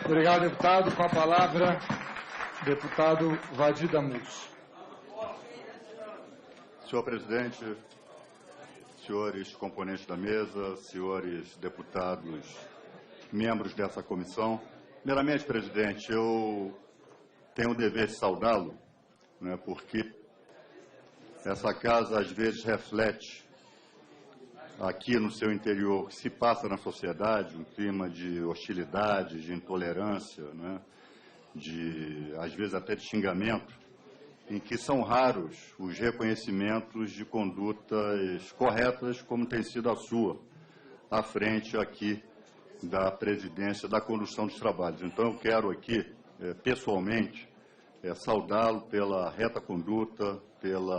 Obrigado, deputado. Com a palavra, deputado Vadir Damus. Senhor presidente, senhores componentes da mesa, senhores deputados, membros dessa comissão. Primeiramente, presidente, eu tenho o dever de saudá-lo, né, porque essa casa às vezes reflete aqui no seu interior o que se passa na sociedade, um clima de hostilidade, de intolerância, né, às vezes até de xingamento, em que são raros os reconhecimentos de condutas corretas, como tem sido a sua, à frente aqui da presidência da condução dos trabalhos. Então, eu quero aqui, pessoalmente, saudá-lo pela reta conduta, pelo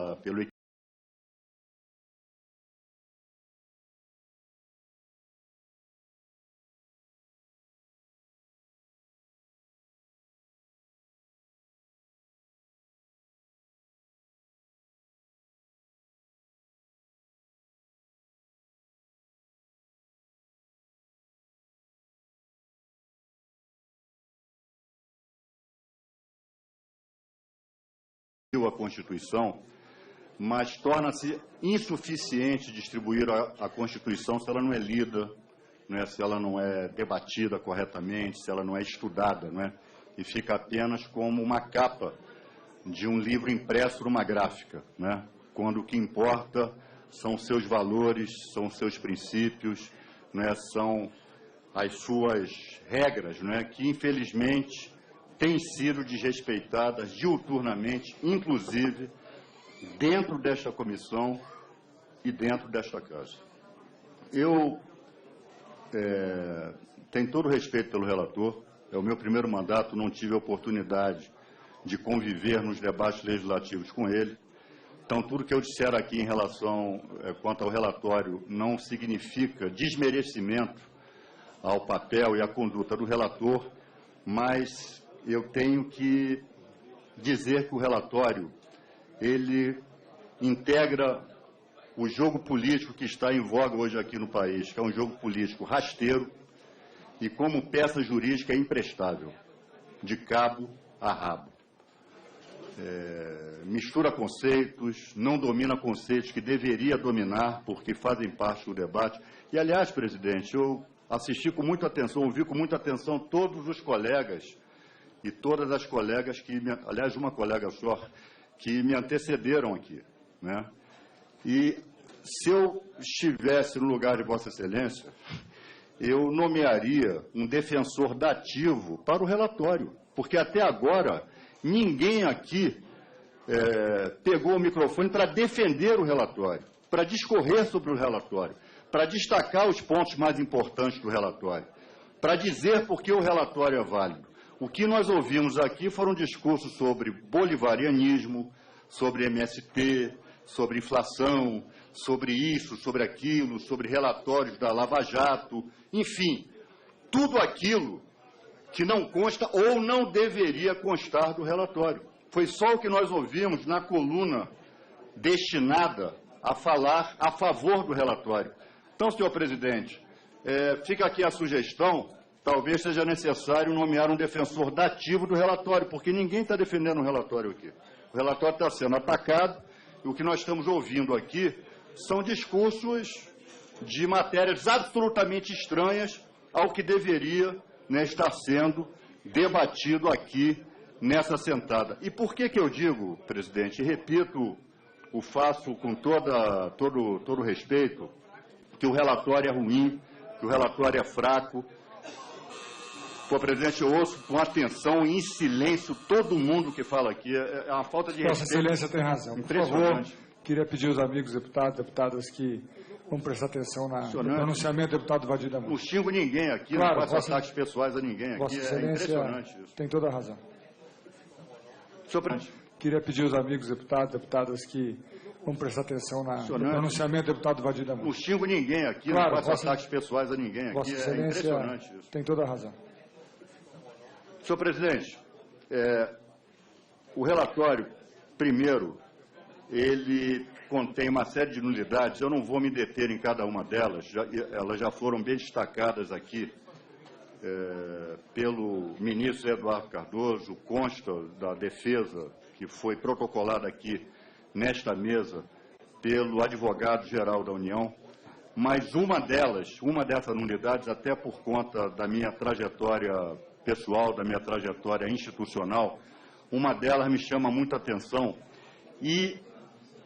a Constituição, mas torna-se insuficiente distribuir a Constituição se ela não é lida, né, se ela não é debatida corretamente, se ela não é estudada, né, e fica apenas como uma capa de um livro impresso numa gráfica, né, quando o que importa são seus valores, são seus princípios, né, são as suas regras, né, que infelizmente têm sido desrespeitadas diuturnamente, inclusive dentro desta comissão e dentro desta casa. Eu tenho todo o respeito pelo relator, é o meu primeiro mandato, não tive a oportunidade de conviver nos debates legislativos com ele, então tudo que eu disser aqui em relação, quanto ao relatório, não significa desmerecimento ao papel e à conduta do relator, mas eu tenho que dizer que o relatório, ele integra o jogo político que está em voga hoje aqui no país, que é um jogo político rasteiro e como peça jurídica é imprestável, de cabo a rabo. Mistura conceitos, não domina conceitos que deveria dominar, porque fazem parte do debate. E, aliás, presidente, eu assisti com muita atenção, ouvi com muita atenção todos os colegas e todas as colegas aliás, uma colega só, que me antecederam aqui, né? E se eu estivesse no lugar de Vossa Excelência, eu nomearia um defensor dativo para o relatório, porque até agora ninguém aqui pegou o microfone para defender o relatório, para discorrer sobre o relatório, para destacar os pontos mais importantes do relatório, para dizer por que o relatório é válido. O que nós ouvimos aqui foram discursos sobre bolivarianismo, sobre MST, sobre inflação, sobre isso, sobre aquilo, sobre relatórios da Lava Jato, enfim, tudo aquilo que não consta ou não deveria constar do relatório. Foi só o que nós ouvimos na coluna destinada a falar a favor do relatório. Então, senhor presidente, fica aqui a sugestão. Talvez seja necessário nomear um defensor dativo do relatório, porque ninguém está defendendo o relatório aqui. O relatório está sendo atacado e o que nós estamos ouvindo aqui são discursos de matérias absolutamente estranhas ao que deveria, né, estar sendo debatido aqui nessa sentada. E por que eu digo, presidente, e repito, o faço com todo respeito, que o relatório é ruim, que o relatório é fraco. Pô, presidente, eu ouço com atenção e em silêncio todo mundo que fala aqui. É uma falta de respeito. Vossa Excelência tem razão. Por favor, queria pedir aos amigos deputados, deputadas que vão prestar atenção no pronunciamento do deputado Vadir Damus. Não xingo ninguém aqui, claro, não faço ataques pessoais a ninguém aqui. Vossa Excelência impressionante isso. Tem toda a razão. Senhor presidente. Queria pedir aos amigos deputados, deputadas que vão prestar atenção no pronunciamento do deputado Vadir Damus. Não xingo ninguém aqui, claro, não faço ataques pessoais a ninguém aqui. Vossa Excelência impressionante isso. Tem toda a razão. Senhor presidente, o relatório, primeiro, ele contém uma série de nulidades. Eu não vou me deter em cada uma delas, elas já foram bem destacadas aqui pelo ministro Eduardo Cardoso, consta da defesa que foi protocolada aqui nesta mesa pelo advogado-geral da União, mas uma dessas nulidades, até por conta da minha trajetória pessoal, da minha trajetória institucional, uma delas me chama muita atenção e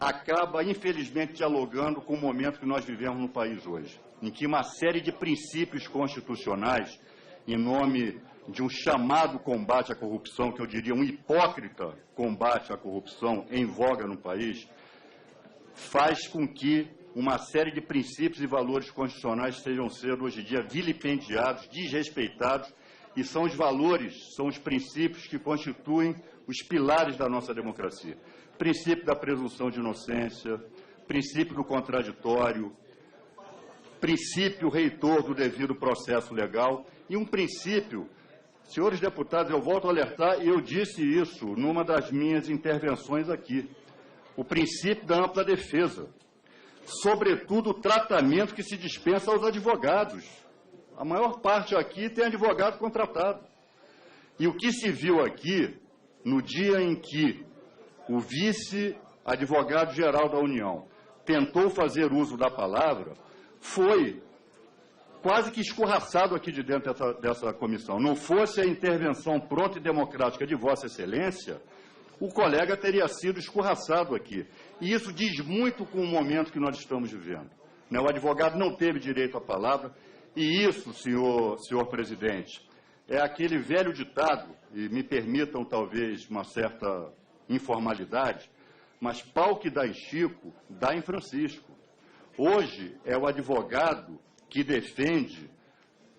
acaba, infelizmente, dialogando com o momento que nós vivemos no país hoje, em que uma série de princípios constitucionais, em nome de um chamado combate à corrupção, que eu diria um hipócrita combate à corrupção em voga no país, faz com que uma série de princípios e valores constitucionais estejam sendo, hoje em dia, vilipendiados, desrespeitados, e são os valores, são os princípios que constituem os pilares da nossa democracia. Princípio da presunção de inocência, princípio do contraditório, princípio reitor do devido processo legal e um princípio, senhores deputados, eu volto a alertar, e eu disse isso numa das minhas intervenções aqui, o princípio da ampla defesa, sobretudo o tratamento que se dispensa aos advogados. A maior parte aqui tem advogado contratado. E o que se viu aqui, no dia em que o vice-advogado-geral da União tentou fazer uso da palavra, foi quase que escorraçado aqui de dentro dessa comissão. Não fosse a intervenção pronta e democrática de Vossa Excelência, o colega teria sido escorraçado aqui. E isso diz muito com o momento que nós estamos vivendo. O advogado não teve direito à palavra, e isso, senhor presidente, é aquele velho ditado, e me permitam talvez uma certa informalidade, mas pau que dá em Chico, dá em Francisco. Hoje é o advogado que defende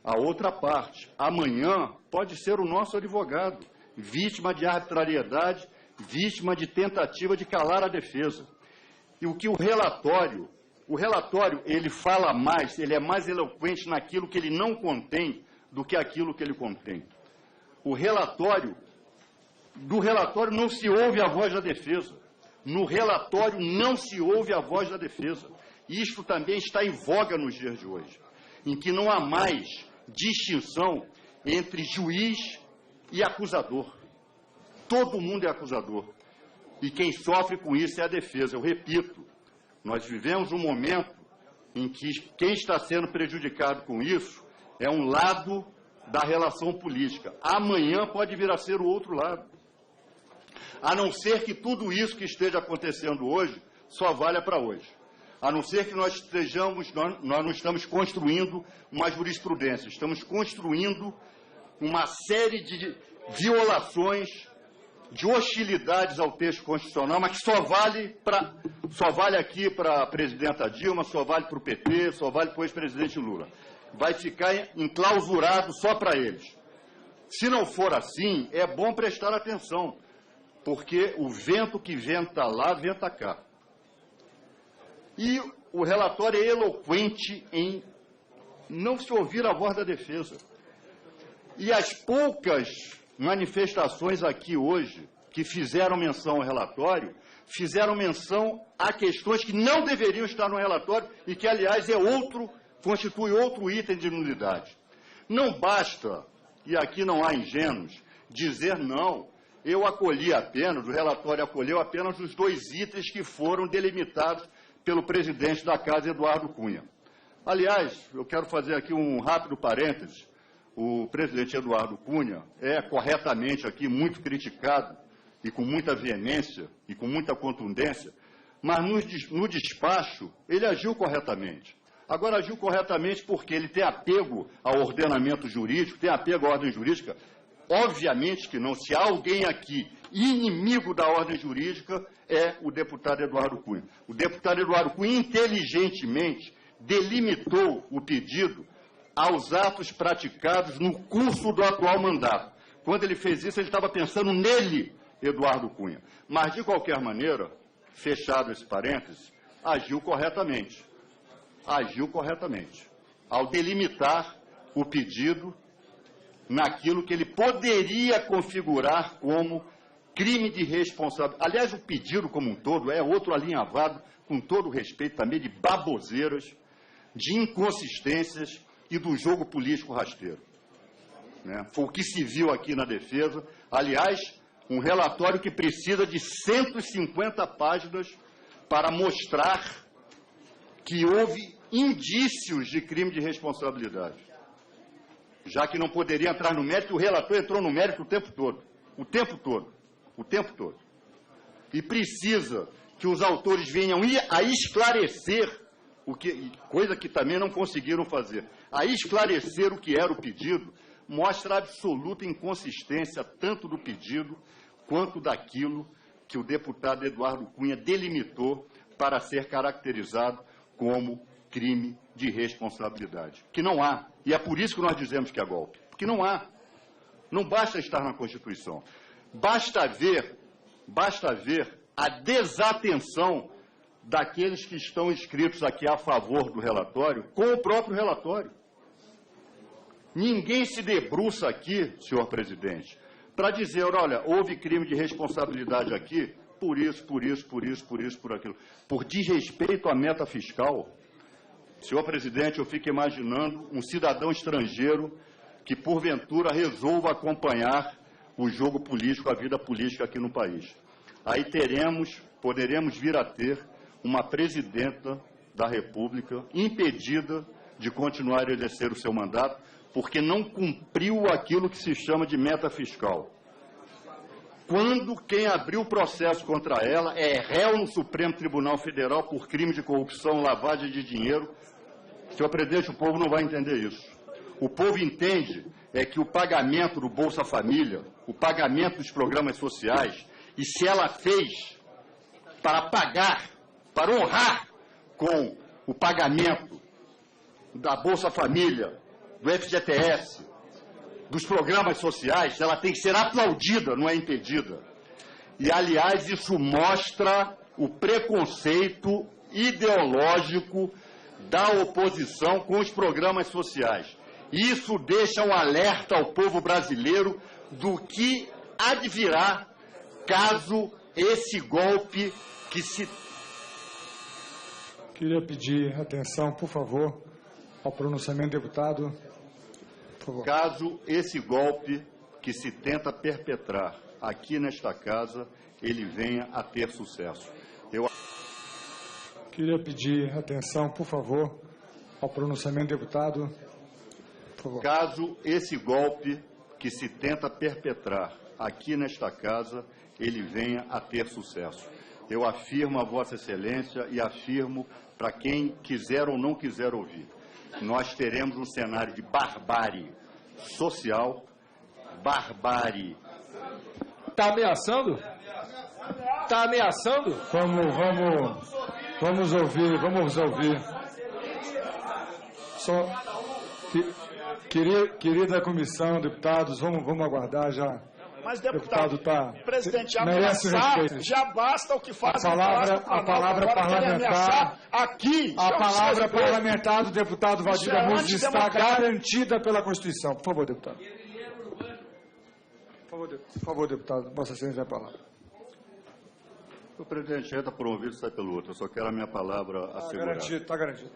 a outra parte. Amanhã pode ser o nosso advogado, vítima de arbitrariedade, vítima de tentativa de calar a defesa. E o que o relatório, ele fala mais, ele é mais eloquente naquilo que ele não contém do que aquilo que ele contém. Do relatório não se ouve a voz da defesa. No relatório não se ouve a voz da defesa. Isto também está em voga nos dias de hoje, em que não há mais distinção entre juiz e acusador. Todo mundo é acusador. E quem sofre com isso é a defesa. Eu repito, nós vivemos um momento em que quem está sendo prejudicado com isso é um lado da relação política. Amanhã pode vir a ser o outro lado. A não ser que tudo isso que esteja acontecendo hoje só valha para hoje. A não ser que nós não estamos construindo uma jurisprudência, estamos construindo uma série de violações, de hostilidades ao texto constitucional, mas que só vale aqui para a presidenta Dilma, só vale para o PT, só vale para o ex-presidente Lula. Vai ficar enclausurado só para eles. Se não for assim, é bom prestar atenção, porque o vento que venta lá, venta cá. E o relatório é eloquente em não se ouvir a voz da defesa. E as poucas manifestações aqui hoje que fizeram menção ao relatório, fizeram menção a questões que não deveriam estar no relatório e que, aliás, constitui outro item de nulidade. Não basta, e aqui não há ingênuos, dizer não, eu acolhi apenas, o relatório acolheu apenas os 2 itens que foram delimitados pelo presidente da Casa, Eduardo Cunha. Aliás, eu quero fazer aqui um rápido parêntese. O presidente Eduardo Cunha é corretamente aqui muito criticado e com muita veemência e com muita contundência, mas no despacho ele agiu corretamente. Agora, agiu corretamente porque ele tem apego ao ordenamento jurídico, tem apego à ordem jurídica. Obviamente que não. Se há alguém aqui inimigo da ordem jurídica, é o deputado Eduardo Cunha. O deputado Eduardo Cunha, inteligentemente, delimitou o pedido aos atos praticados no curso do atual mandato. Quando ele fez isso, ele estava pensando nele, Eduardo Cunha. Mas, de qualquer maneira, fechado esse parênteses, agiu corretamente. Agiu corretamente. Ao delimitar o pedido naquilo que ele poderia configurar como crime de responsabilidade. Aliás, o pedido como um todo é outro alinhavado, com todo o respeito também, de baboseiras, de inconsistências e do jogo político rasteiro. né? Foi o que se viu aqui na defesa. Aliás, um relatório que precisa de 150 páginas para mostrar que houve indícios de crime de responsabilidade. Já que não poderia entrar no mérito, o relator entrou no mérito o tempo todo. O tempo todo. O tempo todo. E precisa que os autores venham a esclarecer, coisa que também não conseguiram fazer, a esclarecer o que era o pedido, mostra a absoluta inconsistência tanto do pedido quanto daquilo que o deputado Eduardo Cunha delimitou para ser caracterizado como crime de responsabilidade. Que não há. E é por isso que nós dizemos que é golpe. Porque não há. Não basta estar na Constituição. Basta ver a desatenção daqueles que estão inscritos aqui a favor do relatório com o próprio relatório. Ninguém se debruça aqui, senhor presidente, para dizer, olha, houve crime de responsabilidade aqui, por isso, por aquilo. Por desrespeito à meta fiscal, senhor presidente, eu fico imaginando um cidadão estrangeiro que, porventura, resolva acompanhar o jogo político, a vida política aqui no país. Aí poderemos vir a ter uma presidenta da República impedida de continuar a exercer o seu mandato, porque não cumpriu aquilo que se chama de meta fiscal. Quando quem abriu o processo contra ela é réu no Supremo Tribunal Federal por crime de corrupção, lavagem de dinheiro, senhor presidente, o povo não vai entender isso. O povo entende que o pagamento do Bolsa Família, o pagamento dos programas sociais, e se ela fez para pagar, para honrar com o pagamento da Bolsa Família, do FGTS, dos programas sociais, ela tem que ser aplaudida, não é impedida. E, aliás, isso mostra o preconceito ideológico da oposição com os programas sociais. Isso deixa um alerta ao povo brasileiro do que advirá caso esse golpe que se... Queria pedir atenção, por favor, ao pronunciamento, deputado. Por favor. Caso esse golpe que se tenta perpetrar aqui nesta casa, ele venha a ter sucesso. Queria pedir atenção, por favor, ao pronunciamento, deputado. Por favor. Caso esse golpe que se tenta perpetrar aqui nesta casa, ele venha a ter sucesso. Eu afirmo a Vossa Excelência e afirmo para quem quiser ou não quiser ouvir. Nós teremos um cenário de barbárie social, barbárie. Está ameaçando? Está ameaçando? Vamos ouvir. Só querida comissão, deputados, vamos aguardar já. Mas, deputado, presidente, merece respeito. Já basta o que faz. A palavra parlamentar aqui. A palavra parlamentar do deputado Valdir Amouzes está garantida pela Constituição. Por favor, deputado. Por favor, deputado. Vossa Excelência, a palavra. O presidente entra por um ouvido e sai pelo outro. Eu só quero a minha palavra assegurada. Está garantido.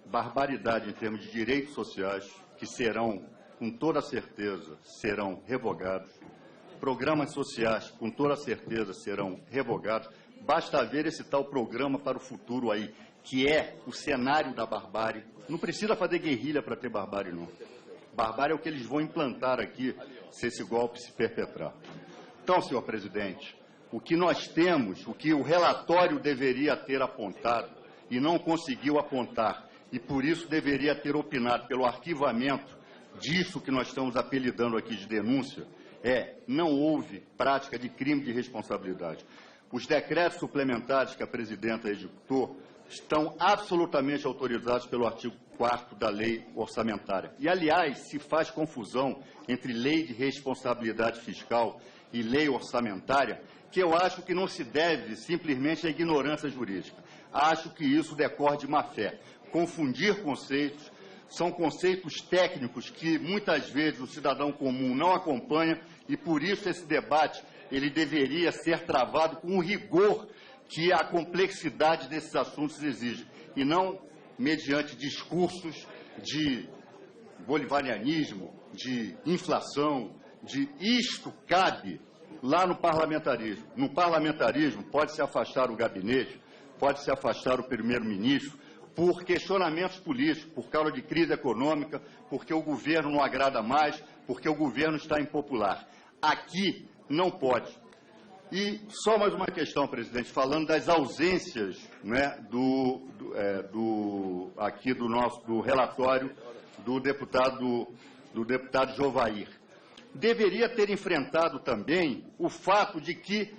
Barbaridade em termos de direitos sociais que serão, com toda certeza, serão revogados. Programas sociais, com toda certeza, serão revogados. Basta ver esse tal programa para o futuro aí, que é o cenário da barbárie. Não precisa fazer guerrilha para ter barbárie, não. Barbárie é o que eles vão implantar aqui, se esse golpe se perpetrar. Então, senhor presidente, o que nós temos, o que o relatório deveria ter apontado, e não conseguiu apontar, e por isso deveria ter opinado pelo arquivamento disso que nós estamos apelidando aqui de denúncia, não houve prática de crime de responsabilidade. Os decretos suplementares que a presidenta editou estão absolutamente autorizados pelo artigo 4º da lei orçamentária. E, aliás, se faz confusão entre lei de responsabilidade fiscal e lei orçamentária, que eu acho que não se deve simplesmente à ignorância jurídica. Acho que isso decorre de má-fé. Confundir conceitos, são conceitos técnicos que muitas vezes o cidadão comum não acompanha e, por isso, esse debate ele deveria ser travado com o rigor que a complexidade desses assuntos exige, e não mediante discursos de bolivarianismo, de inflação, de isto cabe lá no parlamentarismo. No parlamentarismo pode-se afastar o gabinete, pode-se afastar o primeiro-ministro por questionamentos políticos, por causa de crise econômica, porque o governo não agrada mais, porque o governo está impopular. Aqui não pode. E só mais uma questão, presidente, falando das ausências, né, aqui do relatório do deputado Jovair. Deveria ter enfrentado também o fato de que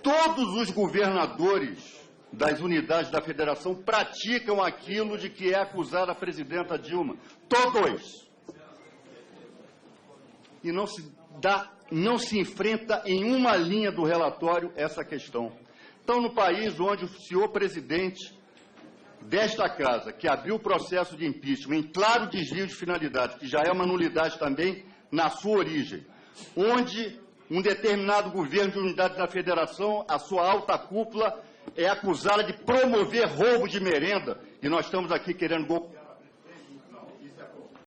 todos os governadores das unidades da federação praticam aquilo de que é acusada a presidenta Dilma. Todos. E não se enfrenta em uma linha do relatório essa questão. Então, no país onde o senhor presidente desta casa, que abriu o processo de impeachment em claro desvio de finalidade, que já é uma nulidade também na sua origem, onde um determinado governo de unidade da federação, a sua alta cúpula, é acusada de promover roubo de merenda, e nós estamos aqui querendo